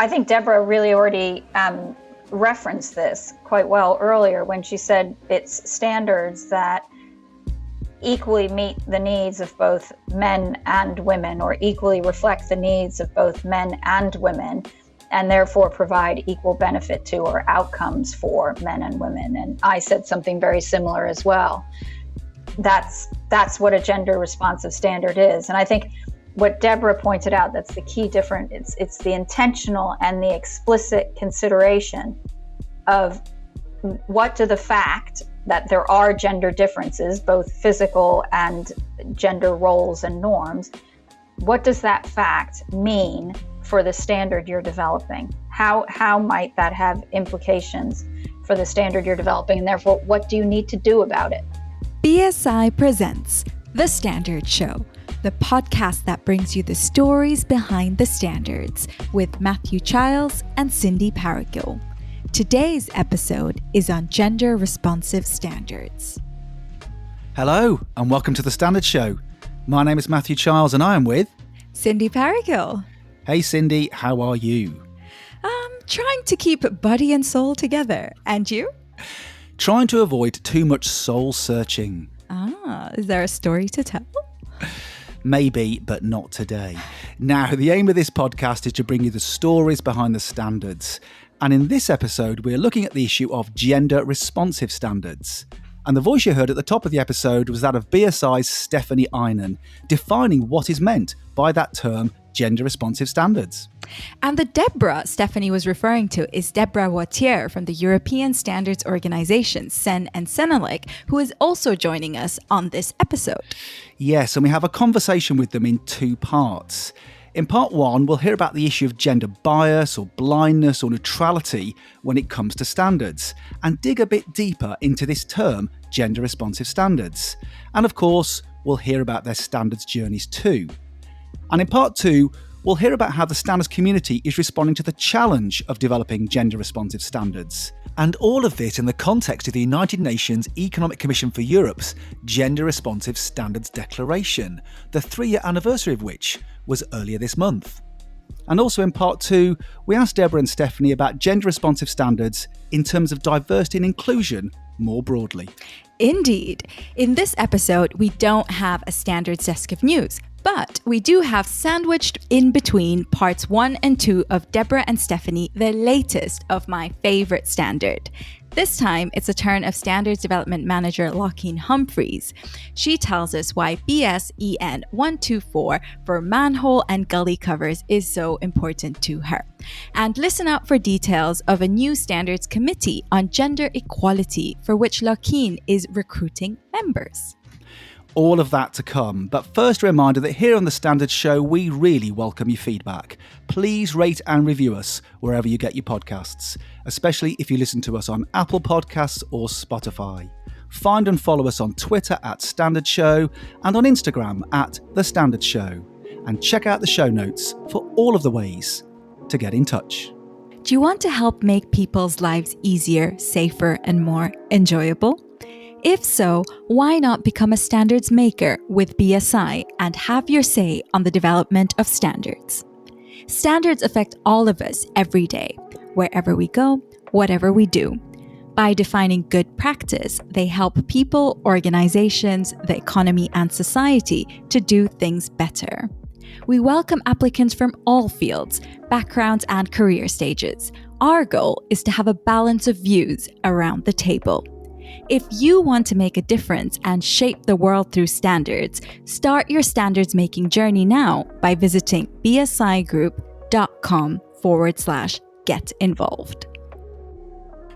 I think Deborah really already referenced this quite well earlier when she said it's standards that equally meet the needs of both men and women, or equally reflect the needs of both men and women, and therefore provide equal benefit to or outcomes for men and women. And I said something very similar as well. That's what a gender responsive standard is. And I think what Deborah pointed out, that's the key difference. It's the intentional and the explicit consideration of what do the fact that there are gender differences, both physical and gender roles and norms, what does that fact mean for the standard you're developing? How might that have implications for the standard you're developing? And therefore, what do you need to do about it? BSI presents The Standard Show, the podcast that brings you the stories behind the standards with Matthew Childs and Cindy Paragill. Today's episode is on gender responsive standards. Hello and welcome to The Standard Show. My name is Matthew Childs and I am with Cindy Paragill. Hey Cindy, how are you? Trying to keep body and soul together. And you? Trying to avoid too much soul searching. Is there a story to tell? Maybe, but not today. Now, the aim of this podcast is to bring you the stories behind the standards. And in this episode, we're looking at the issue of gender responsive standards. And the voice you heard at the top of the episode was that of BSI's Stephanie Eynon, defining what is meant by that term, gender responsive standards. And the Deborah Stephanie was referring to is Deborah Wautier from the European Standards Organization, CEN and CENELEC, who is also joining us on this episode. Yes, and we have a conversation with them in two parts. In part one, we'll hear about the issue of gender bias or blindness or neutrality when it comes to standards, and dig a bit deeper into this term, gender responsive standards. And of course, we'll hear about their standards journeys too. And in part two, we'll hear about how the standards community is responding to the challenge of developing gender responsive standards. And all of this in the context of the United Nations Economic Commission for Europe's Gender Responsive Standards Declaration, the 3-year anniversary of which was earlier this month. And also in part two, we asked Deborah and Stephanie about gender responsive standards in terms of diversity and inclusion more broadly. Indeed. In this episode, we don't have a standards desk of news, but we do have sandwiched in between parts 1 and 2 of Deborah and Stephanie, the latest of my favorite standard. This time, it's a turn of Standards Development Manager Lachean Humphreys. She tells us why BS-EN 124 for manhole and gully covers is so important to her. And listen out for details of a new standards committee on gender equality for which Lachean is recruiting members. All of that to come, but first a reminder that here on The Standards Show, we really welcome your feedback. Please rate and review us wherever you get your podcasts, especially if you listen to us on Apple Podcasts or Spotify. Find and follow us on Twitter at Standard Show and on Instagram at The Standard Show. And check out the show notes for all of the ways to get in touch. Do you want to help make people's lives easier, safer, and more enjoyable? If so, why not become a standards maker with BSI and have your say on the development of standards? Standards affect all of us every day, wherever we go, whatever we do. By defining good practice, they help people, organizations, the economy, and society to do things better. We welcome applicants from all fields, backgrounds, and career stages. Our goal is to have a balance of views around the table. If you want to make a difference and shape the world through standards, start your standards making journey now by visiting bsigroup.com/get involved.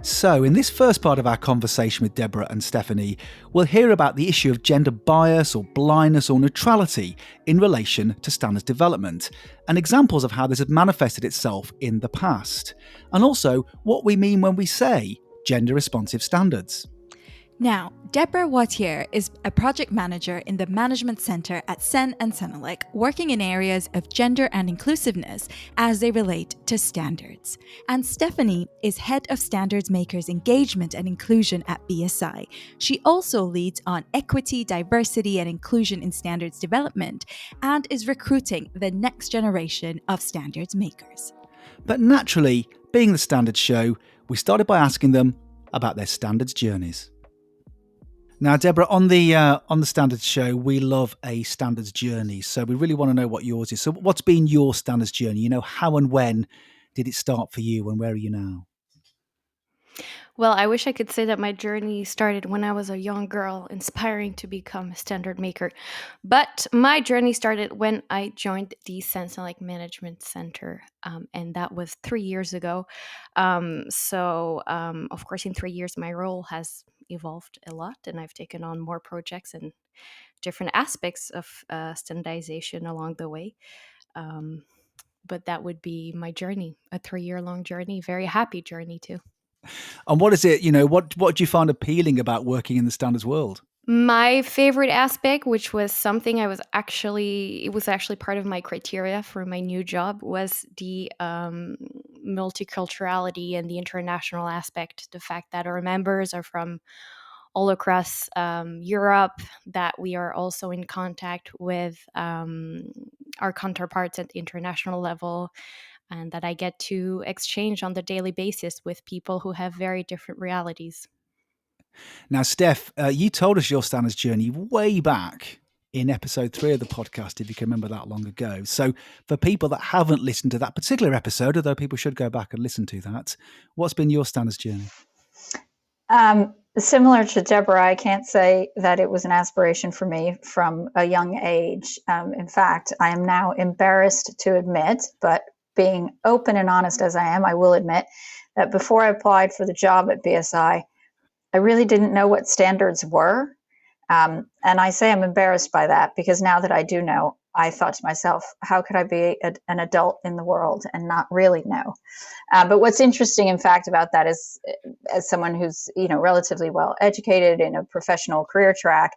So, in this first part of our conversation with Deborah and Stephanie, we'll hear about the issue of gender bias or blindness or neutrality in relation to standards development, and examples of how this has manifested itself in the past, and also what we mean when we say gender responsive standards. Now, Deborah Wautier is a project manager in the Management Center at CEN and CENELEC, working in areas of gender and inclusiveness as they relate to standards. And Stephanie is head of Standards Makers Engagement and Inclusion at BSI. She also leads on equity, diversity, and inclusion in standards development and is recruiting the next generation of standards makers. But naturally, being the Standards Show, we started by asking them about their standards journeys. Now, Deborah, on the Standards Show, we love a standards journey. So we really want to know what yours is. So what's been your standards journey? You know, how and when did it start for you, and where are you now? Well, I wish I could say that my journey started when I was a young girl, inspiring to become a standard maker. But my journey started when I joined the CENELEC Management Center, and that was 3 years ago. Of course, in 3 years, my role has evolved a lot, and I've taken on more projects and different aspects of standardization along the way. But that would be my journey, a 3 year long journey, very happy journey too. And what is it, you know, what do you find appealing about working in the standards world? My favorite aspect, which was something it was actually part of my criteria for my new job, was the multiculturality and the international aspect. The fact that our members are from all across Europe, that we are also in contact with our counterparts at the international level, and that I get to exchange on the daily basis with people who have very different realities. Now, Steph, you told us your standards journey way back in episode 3 of the podcast, if you can remember that long ago. So for people that haven't listened to that particular episode, although people should go back and listen to that, what's been your standards journey? Similar to Deborah, I can't say that it was an aspiration for me from a young age. In fact, I am now embarrassed to admit, but being open and honest as I am, I will admit that before I applied for the job at BSI, I really didn't know what standards were. And I say I'm embarrassed by that because now that I do know, I thought to myself, how could I be an adult in the world and not really know? But what's interesting, in fact, about that is, as someone who's relatively well educated in a professional career track,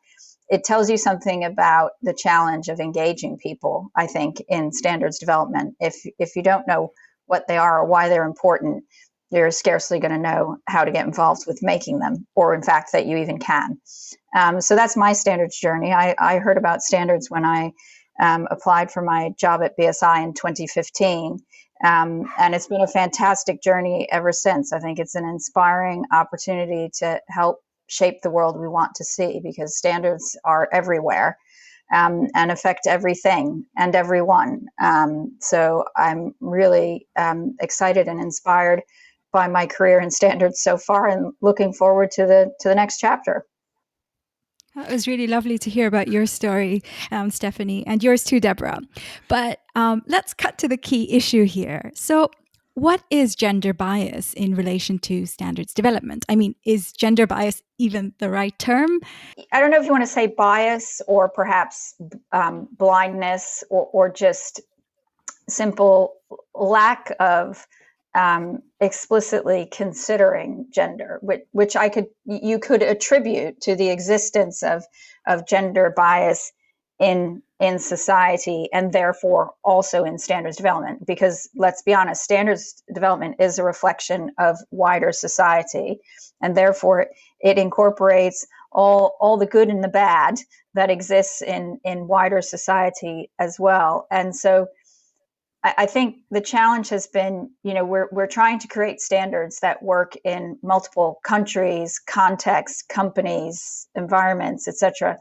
it tells you something about the challenge of engaging people, I think, in standards development. If you don't know what they are or why they're important, you're scarcely going to know how to get involved with making them, or in fact, that you even can. So that's my standards journey. I heard about standards when I applied for my job at BSI in 2015. And it's been a fantastic journey ever since. I think it's an inspiring opportunity to help shape the world we want to see, because standards are everywhere and affect everything and everyone. So I'm really excited and inspired by my career in standards so far, and looking forward to the next chapter. It was really lovely to hear about your story, Stephanie, and yours too, Deborah. But let's cut to the key issue here. So what is gender bias in relation to standards development? I mean, is gender bias even the right term? I don't know if you want to say bias or perhaps blindness or just simple lack of explicitly considering gender, which you could attribute to the existence of gender bias in society, and therefore also in standards development. Because let's be honest, standards development is a reflection of wider society, and therefore it incorporates all the good and the bad that exists in wider society as well. And so I think the challenge has been, we're trying to create standards that work in multiple countries, contexts, companies, environments, etc.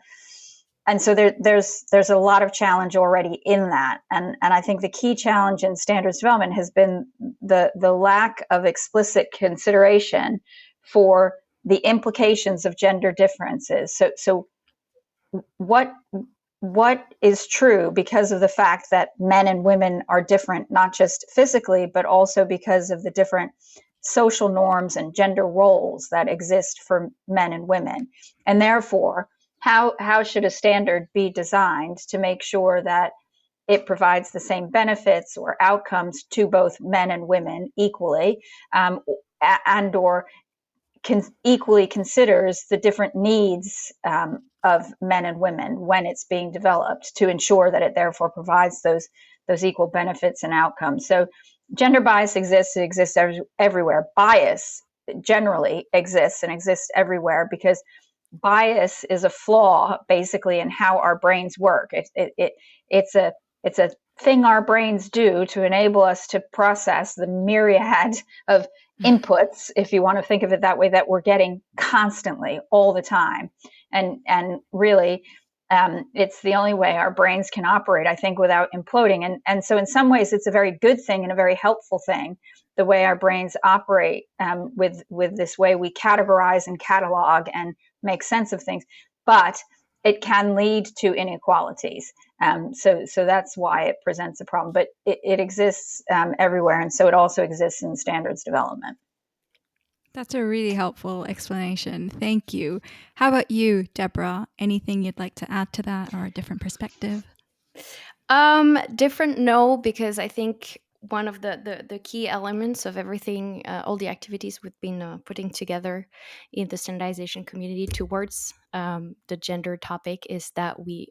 And so there's a lot of challenge already in that. And I think the key challenge in standards development has been the lack of explicit consideration for the implications of gender differences. So what is true because of the fact that men and women are different, not just physically, but also because of the different social norms and gender roles that exist for men and women. And therefore, how should a standard be designed to make sure that it provides the same benefits or outcomes to both men and women equally, and or equally considers the different needs of men and women when it's being developed, to ensure that it therefore provides those equal benefits and outcomes. So gender bias exists. It exists everywhere. Bias generally exists and exists everywhere, because bias is a flaw basically in how our brains work. It's It's a thing our brains do to enable us to process the myriad of inputs, if you want to think of it that way, that we're getting constantly all the time. And really, it's the only way our brains can operate, I think, without imploding. And so in some ways, it's a very good thing and a very helpful thing, the way our brains operate, with this way we categorize and catalog and make sense of things. But it can lead to inequalities. So that's why it presents a problem. But it exists everywhere. And so it also exists in standards development. That's a really helpful explanation. Thank you. How about you, Deborah? Anything you'd like to add to that, or a different perspective? Different, no, because I think one of the key elements of everything, all the activities we've been putting together in the standardization community towards the gender topic is that we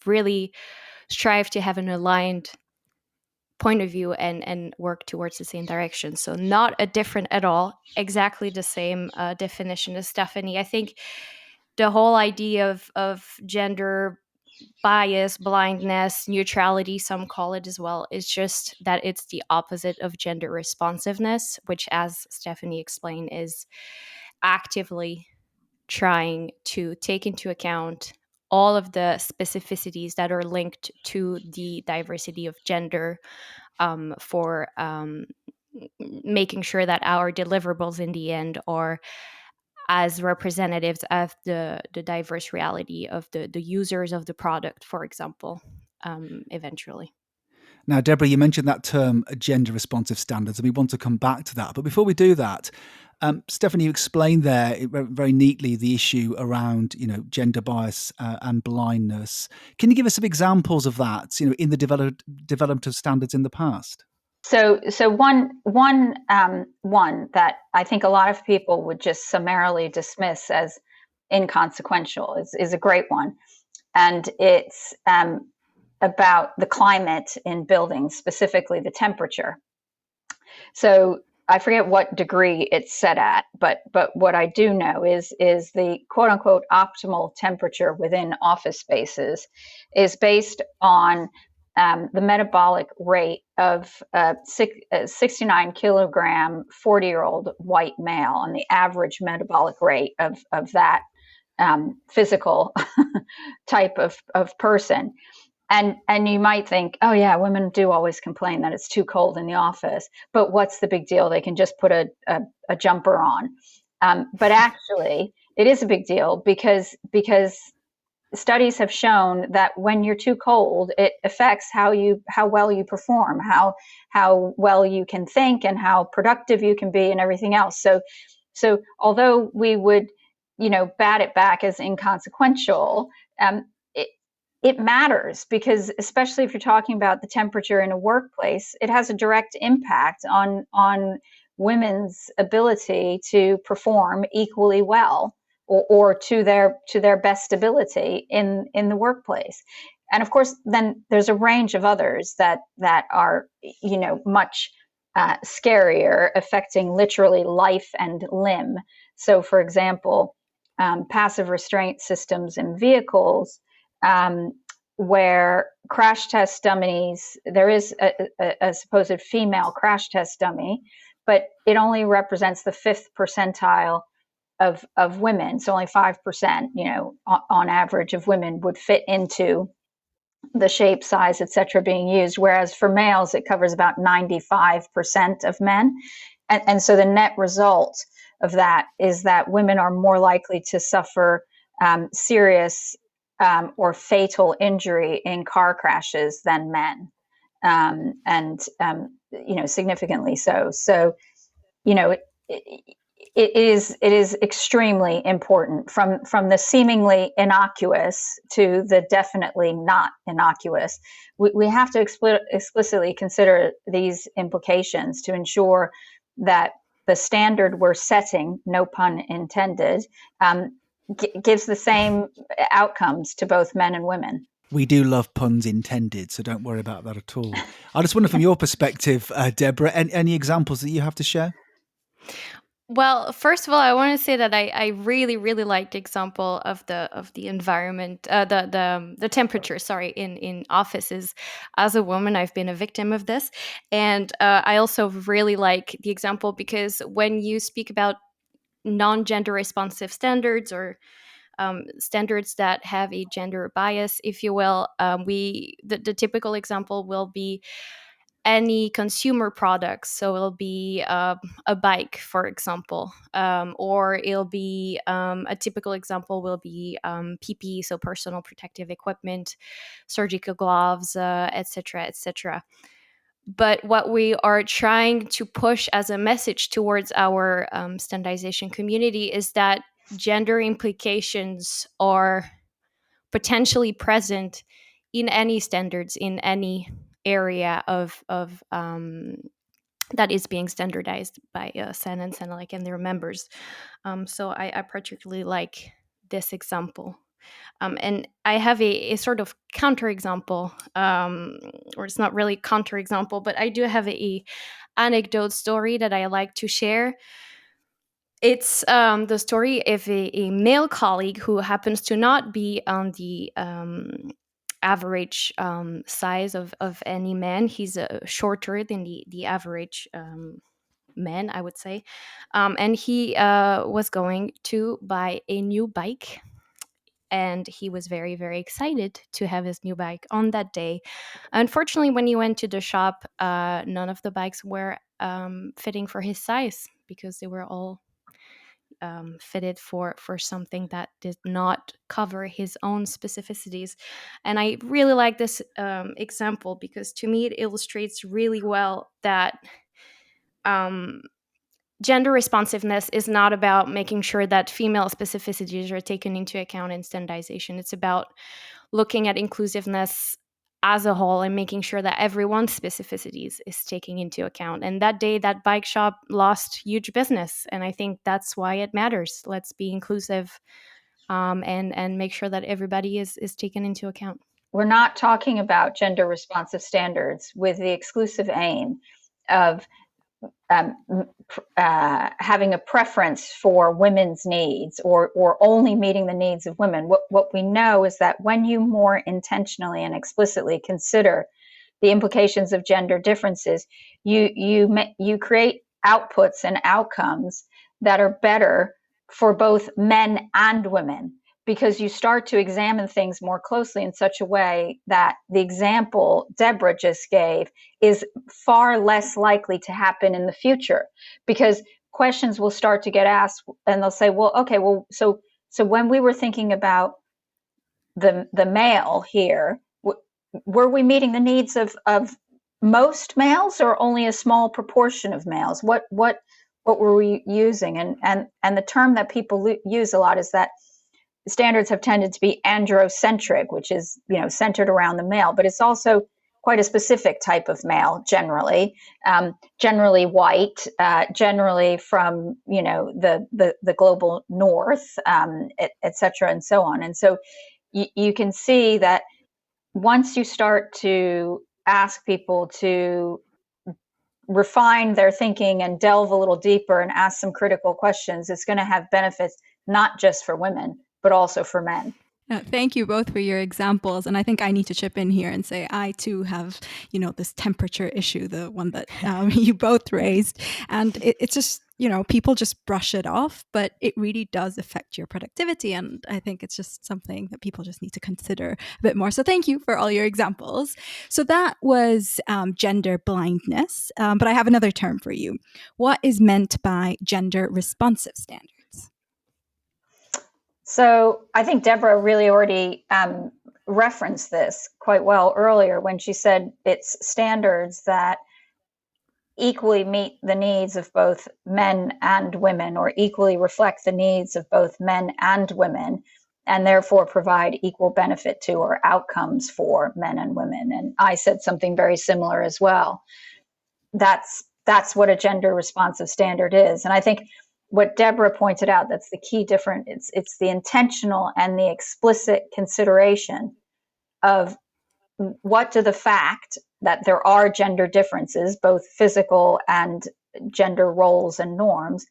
really strive to have an aligned point of view and work towards the same direction. So not a different at all, exactly the same definition as Stephanie. I think the whole idea of gender bias, blindness, neutrality, some call it as well, is just that it's the opposite of gender responsiveness, which, as Stephanie explained, is actively trying to take into account all of the specificities that are linked to the diversity of gender, for making sure that our deliverables in the end are as representatives of the diverse reality of the users of the product, for example, eventually. Now, Deborah, you mentioned that term gender responsive standards, and we want to come back to that. But before we do that, Stephanie, you explained there very neatly the issue around, gender bias and blindness. Can you give us some examples of that, in the development of standards in the past? So one that I think a lot of people would just summarily dismiss as inconsequential is a great one, and it's about the climate in buildings, specifically the temperature. So I forget what degree it's set at, but what I do know is the quote unquote optimal temperature within office spaces is based on the metabolic rate of 69 kilogram 40-year-old white male, and the average metabolic rate of that physical type of person. And you might think, oh yeah, women do always complain that it's too cold in the office, but what's the big deal? They can just put a jumper on. But actually, it is a big deal because studies have shown that when you're too cold, it affects how well you perform, how well you can think, and how productive you can be, and everything else. So although we would, bat it back as inconsequential, it matters, because especially if you're talking about the temperature in a workplace, it has a direct impact on women's ability to perform equally well, or to their best ability in the workplace. And of course, then there's a range of others that are, much scarier, affecting literally life and limb. So for example, passive restraint systems in vehicles, where crash test dummies, there is a supposed female crash test dummy, but it only represents the 5th percentile of women. So only 5%, on average, of women would fit into the shape, size, etc. being used. Whereas for males, it covers about 95% of men. And so the net result of that is that women are more likely to suffer serious or fatal injury in car crashes than men, and significantly so. So, it is extremely important, from the seemingly innocuous to the definitely not innocuous. We have to explicitly consider these implications to ensure that the standard we're setting, no pun intended, gives the same outcomes to both men and women. We do love puns intended, so don't worry about that at all. I just wonder, from your perspective, Deborah, any examples that you have to share? Well, first of all, I want to say that I really really like the example of the environment, the temperature. Sorry, in offices. As a woman, I've been a victim of this, and I also really like the example because when you speak about non-gender responsive standards, or standards that have a gender bias, if you will, the typical example will be any consumer products. So it'll be a bike, for example, or it'll be a typical example will be PPE, so personal protective equipment, surgical gloves, etc., etc. But what we are trying to push as a message towards our standardization community is that gender implications are potentially present in any standards, in any area of that is being standardized by CEN and CENELEC and their members. So I particularly like this example. And I have a sort of counterexample, or it's not really counterexample, but I do have a anecdote story that I like to share. It's the story of a male colleague who happens to not be on the average size of any man. He's shorter than the average man, I would say. And he was going to buy a new bike. And he was very, very excited to have his new bike on that day. Unfortunately, when he went to the shop, none of the bikes were fitting for his size because they were all fitted for something that did not cover his own specificities. And I really like this example because to me it illustrates really well that gender responsiveness is not about making sure that female specificities are taken into account in standardization. It's about looking at inclusiveness as a whole and making sure that everyone's specificities is taken into account. And that day, that bike shop lost huge business. And I think that's why it matters. Let's be inclusive, and make sure that everybody is taken into account. We're not talking about gender responsive standards with the exclusive aim of having a preference for women's needs, or only meeting the needs of women. What we know is that when you more intentionally and explicitly consider the implications of gender differences, you create outputs and outcomes that are better for both men and women, because you start to examine things more closely in such a way that the example Deborah just gave is far less likely to happen in the future, because questions will start to get asked and they'll say, well, okay, well, so when we were thinking about the male here, were we meeting the needs of most males or only a small proportion of males? What were we using? And the term that people use a lot is that standards have tended to be androcentric, which is, centered around the male, but it's also quite a specific type of male, generally white, generally from, the global north, et cetera, and so on. And so you can see that once you start to ask people to refine their thinking and delve a little deeper and ask some critical questions, it's going to have benefits not just for women, but also for men. Thank you both for your examples. And I think I need to chip in here and say I too have, this temperature issue, the one that you both raised. And it's just, people just brush it off, but it really does affect your productivity. And I think it's just something that people just need to consider a bit more. So thank you for all your examples. So that was gender blindness. But I have another term for you. What is meant by gender responsive standards? So I think Deborah really already referenced this quite well earlier when she said it's standards that equally meet the needs of both men and women, or equally reflect the needs of both men and women, and therefore provide equal benefit to or outcomes for men and women. And I said something very similar as well. That's what a gender responsive standard is. And I think what Deborah pointed out, that's the key difference. It's the intentional and the explicit consideration of what do the fact that there are gender differences, both physical and gender roles and norms,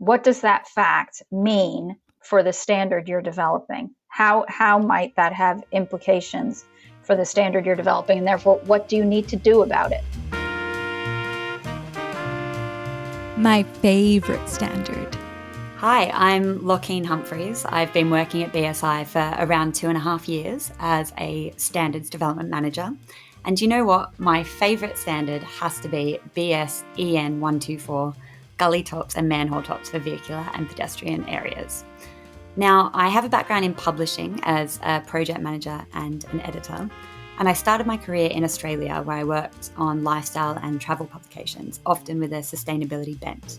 what does that fact mean for the standard you're developing? How might that have implications for the standard you're developing? And therefore, what do you need to do about it? My favorite standard. Hi, I'm Lachean Humphreys. I've been working at BSI for around 2.5 years as a standards development manager. And you know what? My favourite standard has to be BS EN 124, gully tops and manhole tops for vehicular and pedestrian areas. Now, I have a background in publishing as a project manager and an editor, and I started my career in Australia where I worked on lifestyle and travel publications, often with a sustainability bent.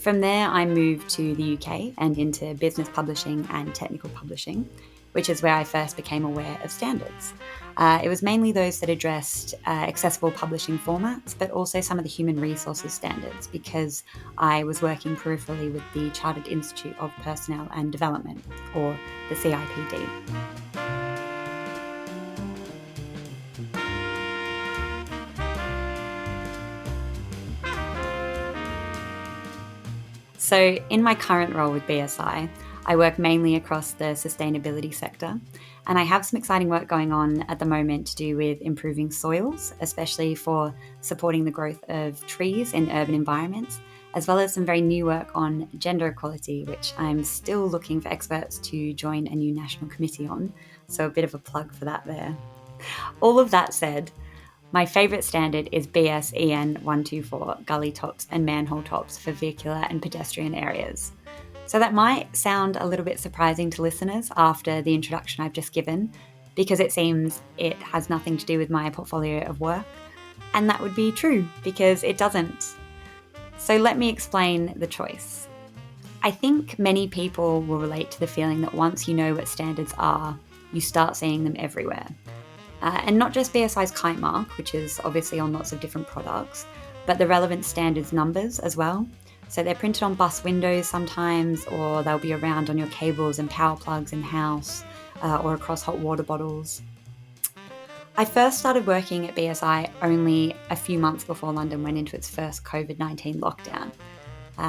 From there, I moved to the UK and into business publishing and technical publishing, which is where I first became aware of standards. It was mainly those that addressed accessible publishing formats, but also some of the human resources standards, because I was working peripherally with the Chartered Institute of Personnel and Development, or the CIPD. So in my current role with BSI, I work mainly across the sustainability sector, and I have some exciting work going on at the moment to do with improving soils, especially for supporting the growth of trees in urban environments, as well as some very new work on gender equality, which I'm still looking for experts to join a new national committee on, so a bit of a plug for that there. All of that said, my favourite standard is BS EN 124, gully tops and manhole tops for vehicular and pedestrian areas. So that might sound a little bit surprising to listeners after the introduction I've just given, because it seems it has nothing to do with my portfolio of work. And that would be true, because it doesn't. So let me explain the choice. I think many people will relate to the feeling that once you know what standards are, you start seeing them everywhere. And not just BSI's kite mark, which is obviously on lots of different products, but the relevant standards numbers as well. So they're printed on bus windows sometimes, or they'll be around on your cables and power plugs in-house, or across hot water bottles. I first started working at BSI only a few months before London went into its first COVID-19 lockdown.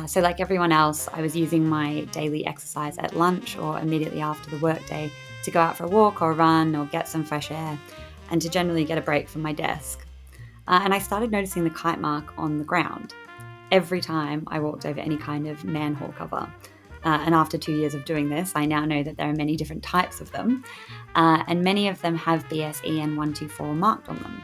So like everyone else, I was using my daily exercise at lunch or immediately after the workday to go out for a walk or a run or get some fresh air, and to generally get a break from my desk. And I started noticing the kite mark on the ground every time I walked over any kind of manhole cover. And after 2 years of doing this, I now know that there are many different types of them, and many of them have BS EN 124 marked on them.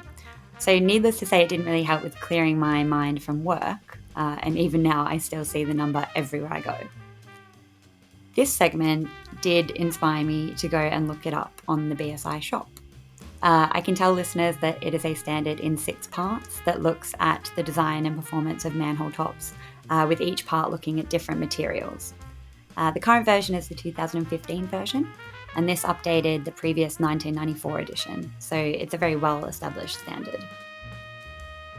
So needless to say, it didn't really help with clearing my mind from work, and even now I still see the number everywhere I go. This segment did inspire me to go and look it up on the BSI shop. I can tell listeners that it is a standard in 6 parts that looks at the design and performance of manhole tops, with each part looking at different materials. The current version is the 2015 version, and this updated the previous 1994 edition, so it's a very well-established standard.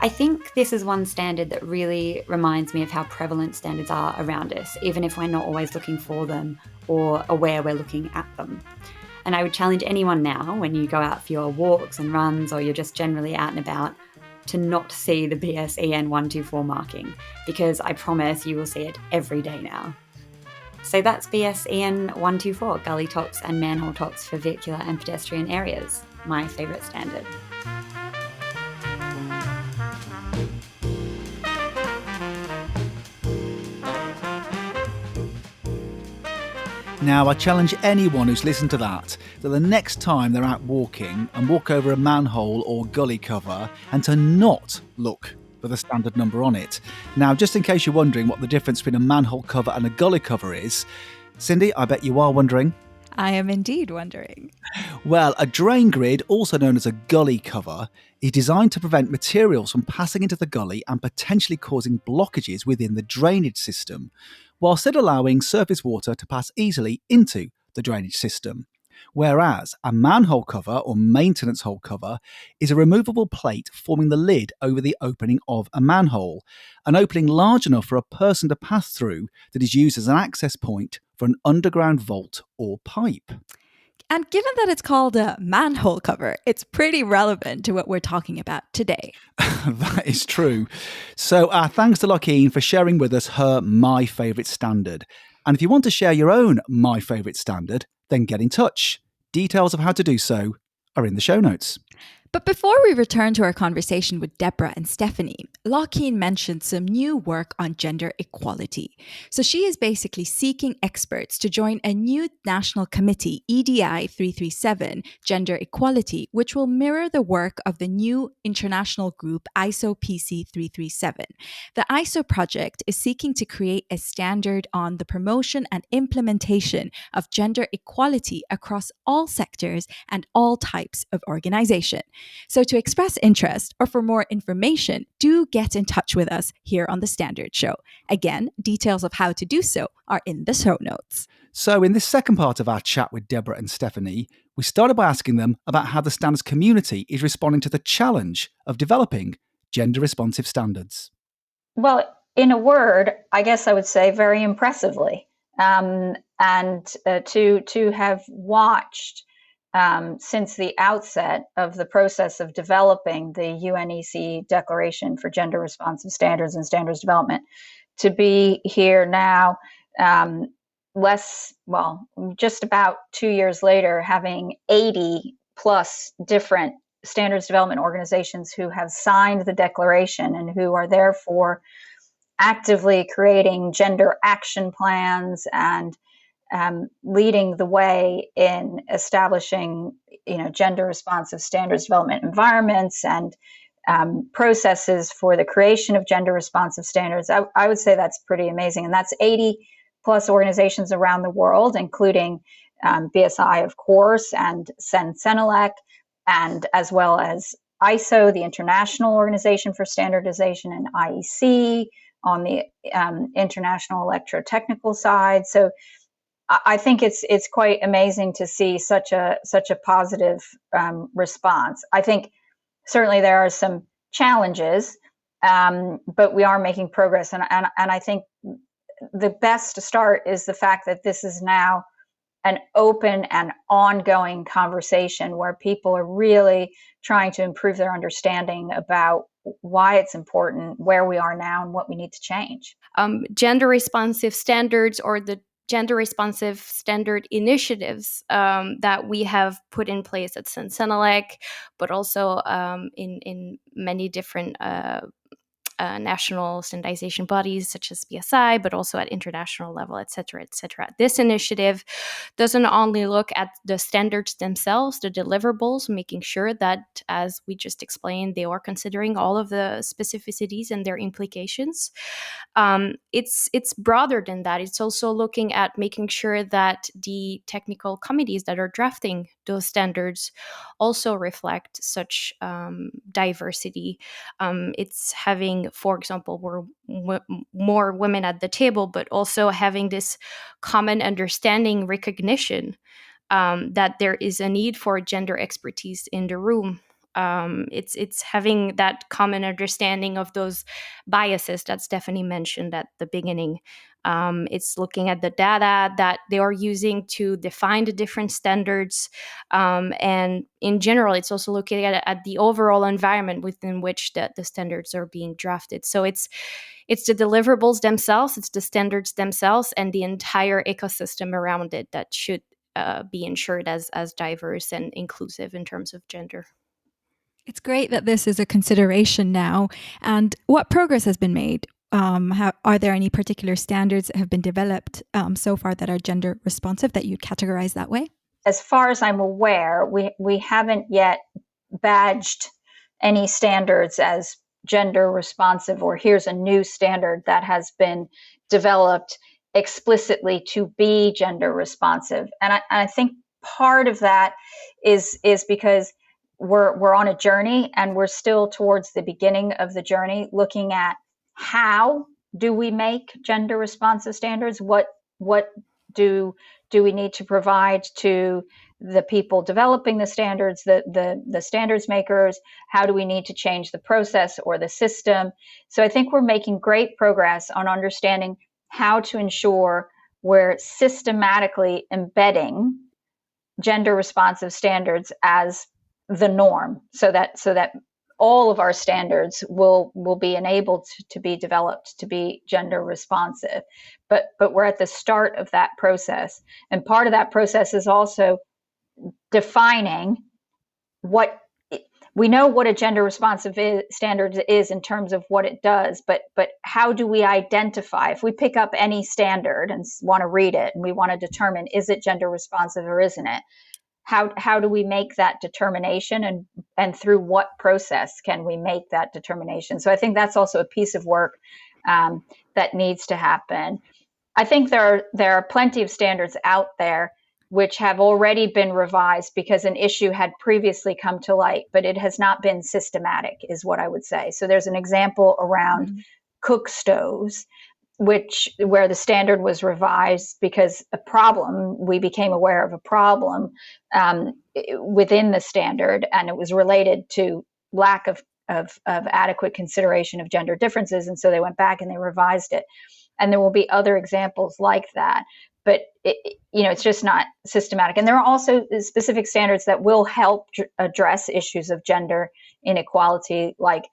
I think this is one standard that really reminds me of how prevalent standards are around us, even if we're not always looking for them or aware we're looking at them. And I would challenge anyone now, when you go out for your walks and runs, or you're just generally out and about, to not see the BS EN 124 marking, because I promise you will see it every day now. So that's BS EN 124, gully tops and manhole tops for vehicular and pedestrian areas, my favourite standard. Now, I challenge anyone who's listened to that the next time they're out walking and walk over a manhole or gully cover, and to not look for the standard number on it. Now, just in case you're wondering what the difference between a manhole cover and a gully cover is, Cindy, I bet you are wondering. I am indeed wondering. Well, a drain grid, also known as a gully cover, is designed to prevent materials from passing into the gully and potentially causing blockages within the drainage system, while still allowing surface water to pass easily into the drainage system. Whereas a manhole cover or maintenance hole cover is a removable plate forming the lid over the opening of a manhole, an opening large enough for a person to pass through that is used as an access point for an underground vault or pipe. And given that it's called a manhole cover, it's pretty relevant to what we're talking about today. That is true. So thanks to Lachean for sharing with us her My Favourite Standard. And if you want to share your own My Favourite Standard, then get in touch. Details of how to do so are in the show notes. But before we return to our conversation with Deborah and Stephanie, Lachean mentioned some new work on gender equality. So she is basically seeking experts to join a new national committee, EDI 337, Gender Equality, which will mirror the work of the new international group ISO PC 337. The ISO project is seeking to create a standard on the promotion and implementation of gender equality across all sectors and all types of organization. So to express interest or for more information, do get in touch with us here on The Standard Show. Again, details of how to do so are in the show notes. So in this second part of our chat with Deborah and Stephanie, we started by asking them about how the standards community is responding to the challenge of developing gender-responsive standards. Well, in a word, I guess I would say very impressively. To have watched since the outset of the process of developing the UNEC Declaration for Gender Responsive Standards and Standards Development, to be here now, just about 2 years later, having 80 plus different standards development organizations who have signed the declaration and who are therefore actively creating gender action plans and leading the way in establishing, gender responsive standards development environments and processes for the creation of gender responsive standards. I would say that's pretty amazing. And that's 80 plus organizations around the world, including BSI, of course, and CENELEC, and as well as ISO, the International Organization for Standardization, and IEC on the international electrotechnical side. So I think it's quite amazing to see such a positive response. I think certainly there are some challenges, but we are making progress. And I think the best to start is the fact that this is now an open and ongoing conversation where people are really trying to improve their understanding about why it's important, where we are now, and what we need to change. Gender responsive standards, or the gender responsive standard initiatives that we have put in place at CENELEC, but also in many different national standardization bodies such as BSI, but also at international level, et cetera, et cetera. This initiative doesn't only look at the standards themselves, the deliverables, making sure that, as we just explained, they are considering all of the specificities and their implications. It's broader than that. It's also looking at making sure that the technical committees that are drafting those standards also reflect such diversity. It's having, for example, more women at the table, but also having this common understanding, recognition that there is a need for gender expertise in the room. It's having that common understanding of those biases that Stephanie mentioned at the beginning. It's looking at the data that they are using to define the different standards. And in general, it's also looking at the overall environment within which the standards are being drafted. So it's the deliverables themselves, it's the standards themselves, and the entire ecosystem around it that should be ensured as diverse and inclusive in terms of gender. It's great that this is a consideration now. And what progress has been made? Are there any particular standards that have been developed so far that are gender responsive that you'd categorize that way? As far as I'm aware, we haven't yet badged any standards as gender responsive, or here's a new standard that has been developed explicitly to be gender responsive. And I think part of that is because we're on a journey, and we're still towards the beginning of the journey, looking at how do we make gender responsive standards? What do we need to provide to the people developing the standards, the standards makers? How do we need to change the process or the system? So I think we're making great progress on understanding how to ensure we're systematically embedding gender responsive standards as the norm, so that all of our standards will be enabled to be developed to be gender responsive. But we're at the start of that process, and part of that process is also defining what we know what a gender responsive standard is in terms of what it does, but how do we identify, if we pick up any standard and want to read it and we want to determine, is it gender responsive or isn't it? How do we make that determination, and through what process can we make that determination? So I think that's also a piece of work that needs to happen. I think there are plenty of standards out there which have already been revised because an issue had previously come to light, but it has not been systematic, is what I would say. So there's an example around cook stoves, where the standard was revised because we became aware of a problem within the standard, and it was related to lack of adequate consideration of gender differences. And so they went back and they revised it. And there will be other examples like that. But it's just not systematic. And there are also specific standards that will help address issues of gender inequality, like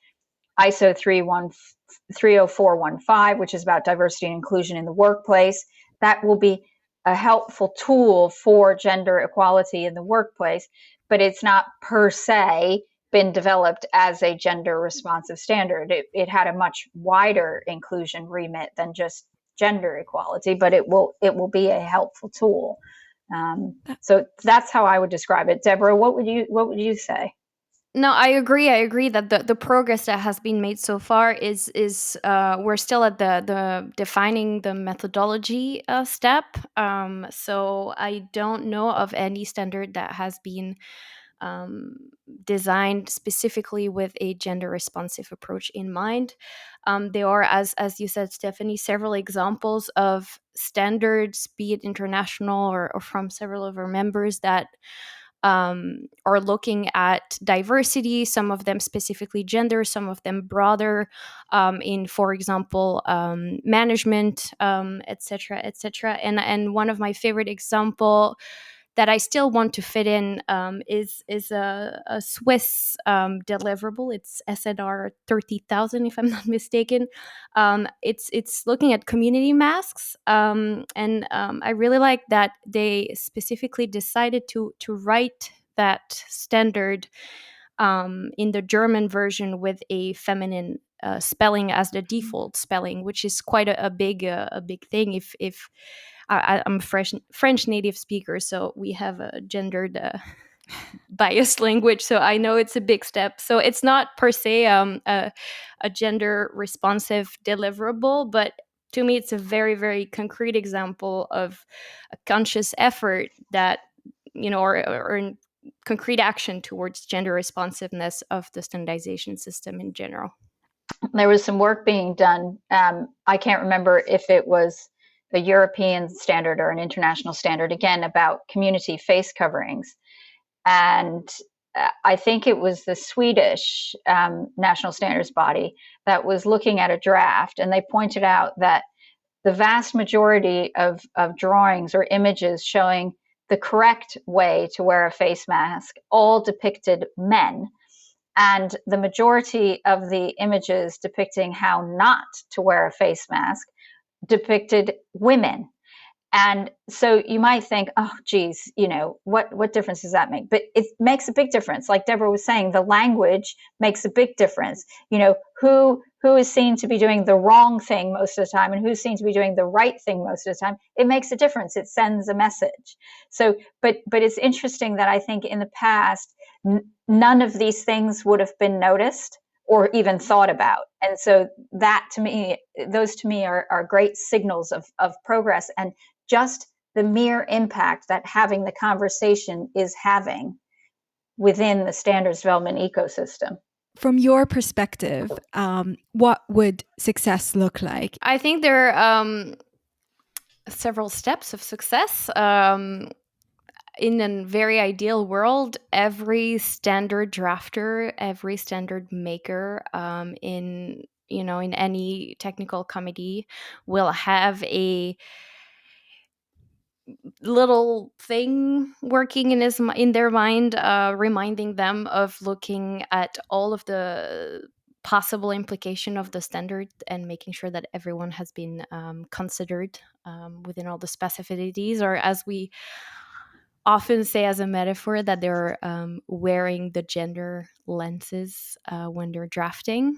ISO 30415, which is about diversity and inclusion in the workplace. That will be a helpful tool for gender equality in the workplace, but it's not per se been developed as a gender responsive standard. It had a much wider inclusion remit than just gender equality, but it will be a helpful tool. So that's how I would describe it. Deborah, what would you say? No, I agree that the progress that has been made so far is we're still at the defining the methodology step. So I don't know of any standard that has been designed specifically with a gender responsive approach in mind. There are, as you said, Stephanie, several examples of standards, be it international or from several of our members, that are looking at diversity, some of them specifically gender, some of them broader, in, for example, management, etc., etc. And one of my favorite example that I still want to fit in is a Swiss deliverable. It's SNR 30,000, if I'm not mistaken. It's looking at community masks, and I really like that they specifically decided to write that standard in the German version with a feminine spelling as the default spelling, which is quite a big thing. If I'm a French native speaker, so we have a gendered biased language, so I know it's a big step. So it's not per se a gender responsive deliverable, but to me it's a very, very concrete example of a conscious effort that, or concrete action towards gender responsiveness of the standardization system in general. There was some work being done. I can't remember if it was a European standard or an international standard, again, about community face coverings. And I think it was the Swedish national standards body that was looking at a draft, and they pointed out that the vast majority of drawings or images showing the correct way to wear a face mask all depicted men. And the majority of the images depicting how not to wear a face mask depicted women. And so you might think, oh, geez, what difference does that make? But it makes a big difference. Like Deborah was saying, the language makes a big difference. Who is seen to be doing the wrong thing most of the time and who's seen to be doing the right thing most of the time. It makes a difference. It sends a message. So, but it's interesting that I think in the past, none of these things would have been noticed or even thought about. And so those to me are great signals of progress, and just the mere impact that having the conversation is having within the standards development ecosystem. From your perspective, what would success look like? I think there are several steps of success. In a very ideal world, every standard drafter, every standard maker in any technical committee will have a little thing working in their mind, reminding them of looking at all of the possible implication of the standard and making sure that everyone has been considered within all the specificities, or as we often say as a metaphor, that they're wearing the gender lenses when they're drafting.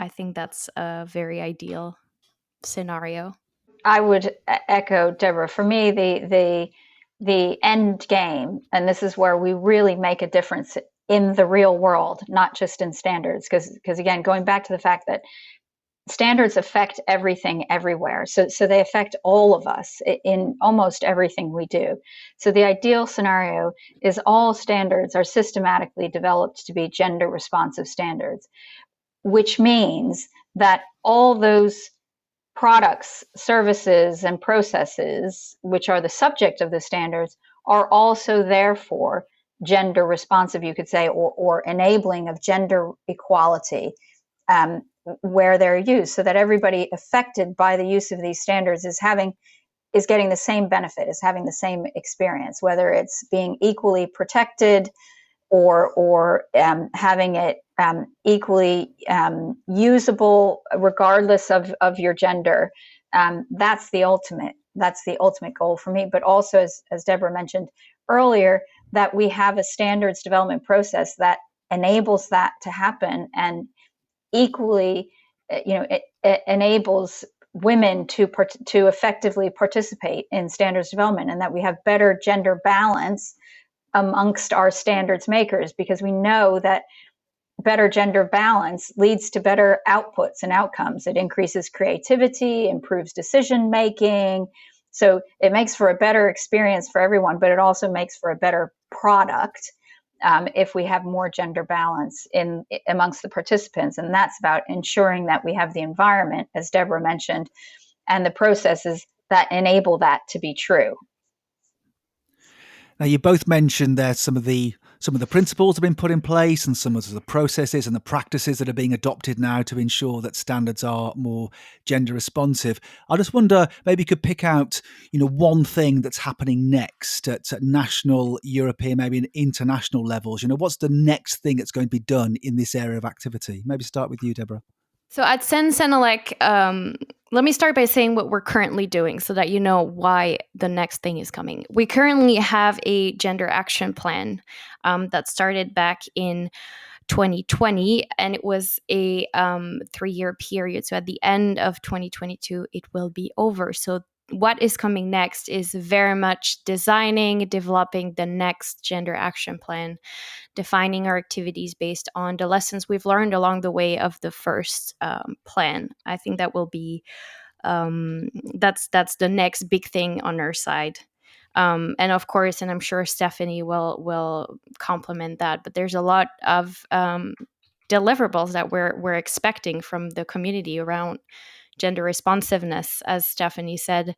I think that's a very ideal scenario. I would echo Deborah. For me, the end game, and this is where we really make a difference in the real world, not just in standards, because again, going back to the fact that standards affect everything everywhere. So they affect all of us in almost everything we do. So the ideal scenario is all standards are systematically developed to be gender responsive standards, which means that all those products, services, and processes, which are the subject of the standards, are also therefore gender responsive, you could say, or enabling of gender equality where they're used, so that everybody affected by the use of these standards is getting the same benefit, is having the same experience, whether it's being equally protected or having it equally usable regardless of your gender. That's the ultimate goal for me. But also, as Deborah mentioned earlier, that we have a standards development process that enables that to happen, and equally, it enables women to effectively participate in standards development, and that we have better gender balance amongst our standards makers, because we know that better gender balance leads to better outputs and outcomes. It increases creativity, improves decision making. So it makes for a better experience for everyone, but it also makes for a better product if we have more gender balance amongst the participants. And that's about ensuring that we have the environment, as Deborah mentioned, and the processes that enable that to be true. Now, you both mentioned there some of the principles have been put in place, and some of the processes and the practices that are being adopted now to ensure that standards are more gender responsive. I just wonder, maybe you could pick out, one thing that's happening next at national, European, maybe international levels. What's the next thing that's going to be done in this area of activity? Maybe start with you, Deborah. So at CENELEC, let me start by saying what we're currently doing so that you know why the next thing is coming. We currently have a gender action plan that started back in 2020, and it was a 3-year period. So at the end of 2022, it will be over. So what is coming next is very much developing the next gender action plan, defining our activities based on the lessons we've learned along the way of the first plan. I think that will be that's the next big thing on our side. And of course, and I'm sure Stephanie will complement that, but there's a lot of deliverables that we're expecting from the community around gender responsiveness. As Stephanie said,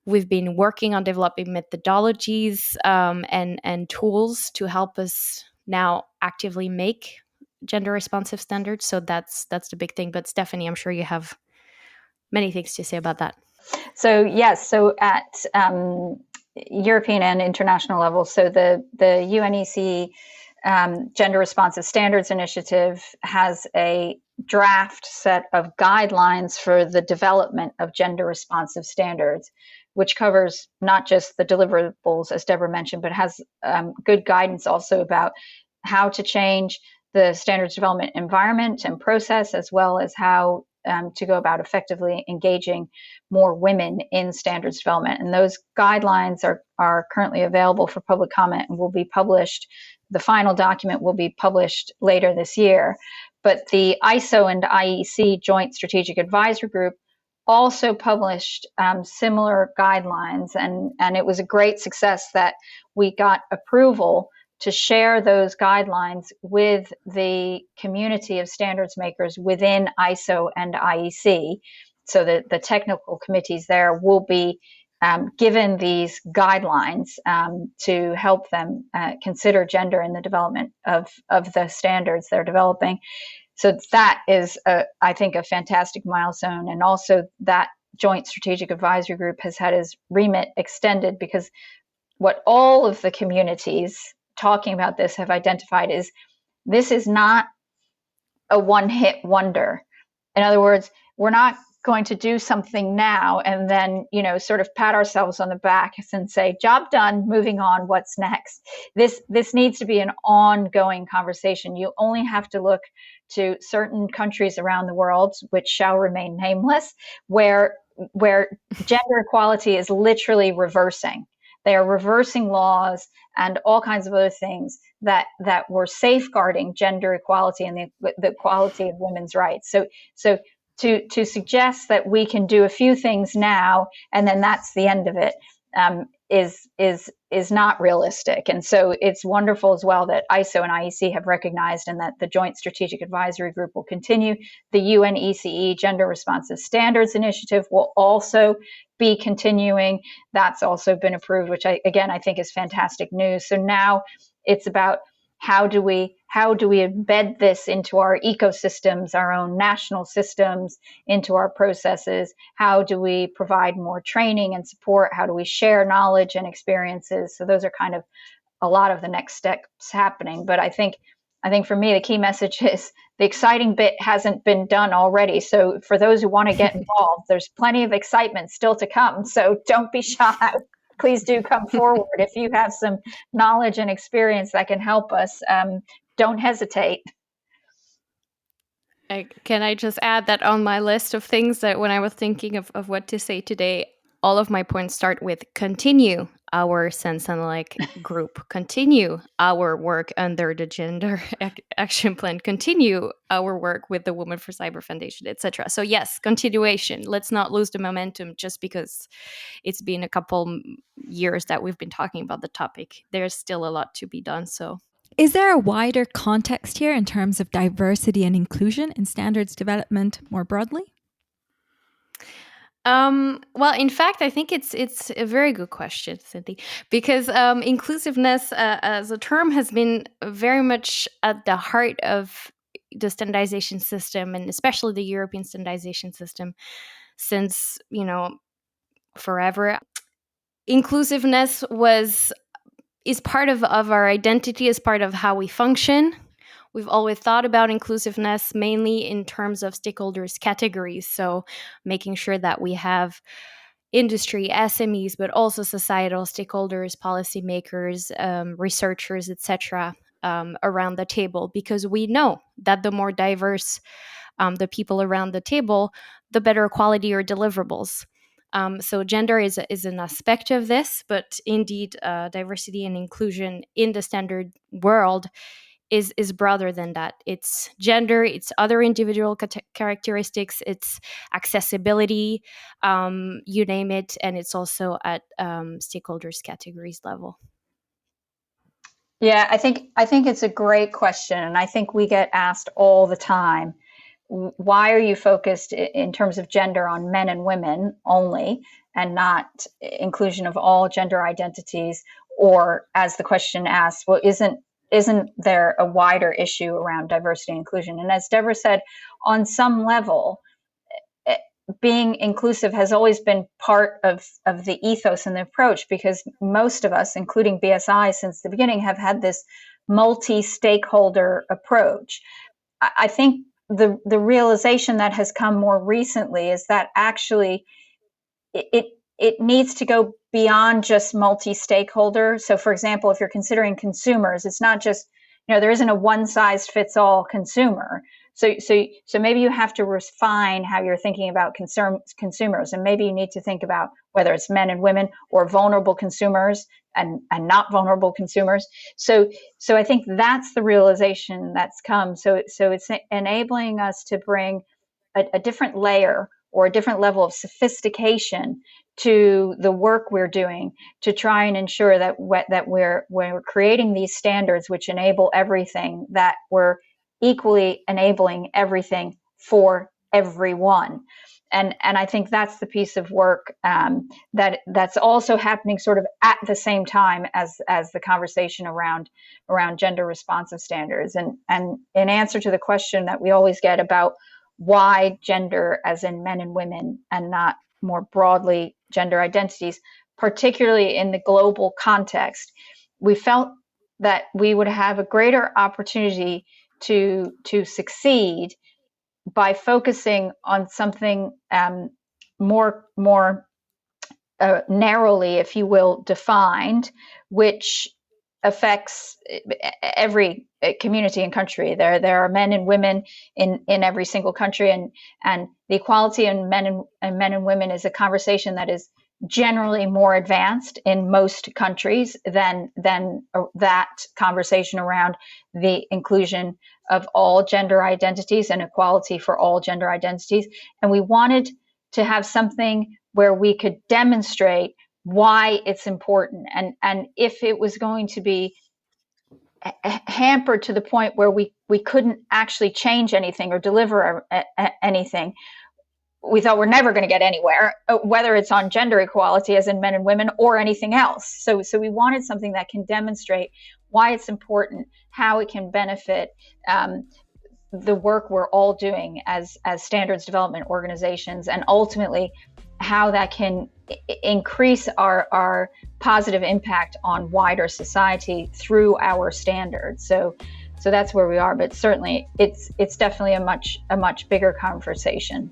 we've been working on developing methodologies and tools to help us now actively make gender responsive standards. So that's the big thing. But Stephanie, I'm sure you have many things to say about that. So yes, so at European and international level, so the UNEC Gender Responsive Standards Initiative has a draft set of guidelines for the development of gender responsive standards, which covers not just the deliverables, as Deborah mentioned, but has good guidance also about how to change the standards development environment and process, as well as how to go about effectively engaging more women in standards development. And those guidelines are currently available for public comment and will be published. The final document will be published later this year. But the ISO and IEC Joint Strategic Advisory Group also published similar guidelines. And it was a great success that we got approval to share those guidelines with the community of standards makers within ISO and IEC, so that the technical committees there will be given these guidelines to help them consider gender in the development of the standards they're developing. So that is, I think, a fantastic milestone. And also that Joint Strategic Advisory Group has had his remit extended, because what all of the communities talking about this have identified is this is not a one-hit wonder. In other words, we're not going to do something now and then, sort of pat ourselves on the back and say, job done, moving on, what's next? This needs to be an ongoing conversation. You only have to look to certain countries around the world, which shall remain nameless, where gender equality is literally reversing. They are reversing laws and all kinds of other things that were safeguarding gender equality and the equality of women's rights. So to suggest that we can do a few things now and then that's the end of it is not realistic. And so it's wonderful as well that ISO and IEC have recognized, and that the Joint Strategic Advisory Group will continue. The UNECE Gender Responsive Standards Initiative will also be continuing. That's also been approved, which I think is fantastic news. So now it's about how do we embed this into our ecosystems, our own national systems, into our processes? How do we provide more training and support? How do we share knowledge and experiences? So those are kind of a lot of the next steps happening. But I think for me, the key message is the exciting bit hasn't been done already. So for those who want to get involved, there's plenty of excitement still to come. So don't be shy. Please do come forward. If you have some knowledge and experience that can help us, don't hesitate. Can I just add that on my list of things that when I was thinking of what to say today, all of my points start with continue our CENELEC group, continue our work under the Gender Action Plan, continue our work with the Women for Cyber Foundation, etc. So yes, continuation. Let's not lose the momentum just because it's been a couple years that we've been talking about the topic. There's still a lot to be done. So is there a wider context here in terms of diversity and inclusion in standards development more broadly? Well, in fact, I think it's a very good question, Cynthia, because inclusiveness as a term has been very much at the heart of the standardization system, and especially the European standardization system, since forever. Inclusiveness is part of our identity, is part of how we function. We've always thought about inclusiveness mainly in terms of stakeholders categories. So making sure that we have industry, SMEs, but also societal stakeholders, policymakers, researchers, etc., around the table, because we know that the more diverse the people around the table, the better quality your deliverables. So gender is an aspect of this, but indeed diversity and inclusion in the standard world is broader than that. It's gender, it's other individual characteristics, it's accessibility, you name it, and it's also at stakeholders categories level. Yeah, I think it's a great question, and I think we get asked all the time, why are you focused in terms of gender on men and women only and not inclusion of all gender identities? Or as the question asks, well, isn't there a wider issue around diversity and inclusion? And as Deborah said, on some level, being inclusive has always been part of the ethos and the approach, because most of us, including BSI since the beginning, have had this multi-stakeholder approach. I think the realization that has come more recently is that actually it needs to go beyond just multi-stakeholder. So for example, if you're considering consumers, it's not just, there isn't a one-size-fits-all consumer. So maybe you have to refine how you're thinking about consumers, and maybe you need to think about whether it's men and women or vulnerable consumers and not vulnerable consumers. So I think that's the realization that's come. So it's enabling us to bring a different layer or a different level of sophistication to the work we're doing to try and ensure that we're creating these standards which enable everything, that we're equally enabling everything for everyone. And I think that's the piece of work that's also happening sort of at the same time as the conversation around gender responsive standards. And in answer to the question that we always get about why gender as in men and women and not more broadly gender identities, particularly in the global context, we felt that we would have a greater opportunity to succeed by focusing on something more narrowly, if you will, defined, which affects every community and country. There are men and women in every single country, and the equality in men and women is a conversation that is generally more advanced in most countries than that conversation around the inclusion of all gender identities and equality for all gender identities. And we wanted to have something where we could demonstrate why it's important, and if it was going to be hampered to the point where we couldn't actually change anything or deliver anything, we thought we're never going to get anywhere, whether it's on gender equality as in men and women or anything else. So we wanted something that can demonstrate why it's important, how it can benefit the work we're all doing as standards development organizations, and ultimately how that can increase our positive impact on wider society through our standards. So that's where we are, but certainly it's definitely a much bigger conversation.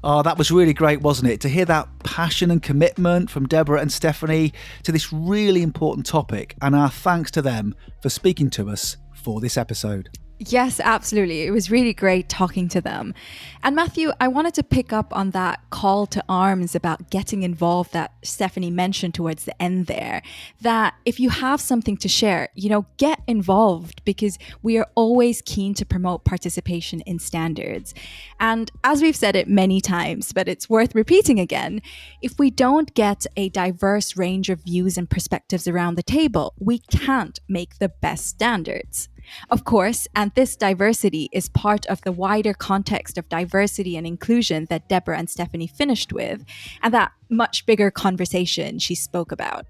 Oh, that was really great, wasn't it? To hear that passion and commitment from Deborah and Stephanie to this really important topic, and our thanks to them for speaking to us for this episode. Yes, absolutely. It was really great talking to them. And Matthew, I wanted to pick up on that call to arms about getting involved that Stephanie mentioned towards the end there, that if you have something to share, get involved, because we are always keen to promote participation in standards. And as we've said it many times, but it's worth repeating again, if we don't get a diverse range of views and perspectives around the table, we can't make the best standards. Of course, and this diversity is part of the wider context of diversity and inclusion that Deborah and Stephanie finished with, and that much bigger conversation she spoke about.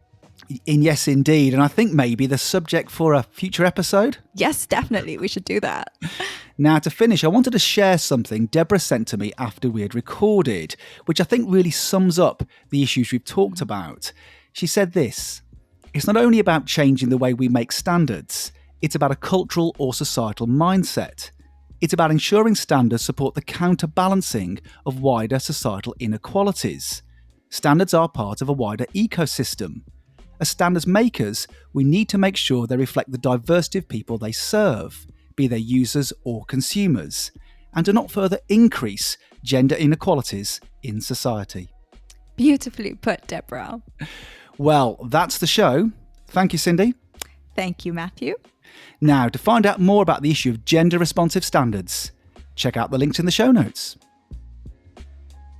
Yes, indeed. And I think maybe the subject for a future episode? Yes, definitely. We should do that. Now, to finish, I wanted to share something Deborah sent to me after we had recorded, which I think really sums up the issues we've talked about. She said this: "It's not only about changing the way we make standards, it's about a cultural or societal mindset. It's about ensuring standards support the counterbalancing of wider societal inequalities. Standards are part of a wider ecosystem. As standards makers, we need to make sure they reflect the diversity of people they serve, be they users or consumers, and do not further increase gender inequalities in society." Beautifully put, Deborah. Well, that's the show. Thank you, Cindy. Thank you, Matthew. Now, to find out more about the issue of gender-responsive standards, check out the links in the show notes.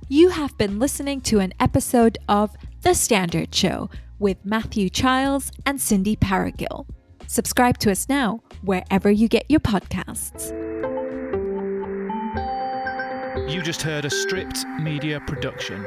You have been listening to an episode of The Standard Show with Matthew Childs and Cindy Paragill. Subscribe to us now, wherever you get your podcasts. You just heard a Stripped Media production.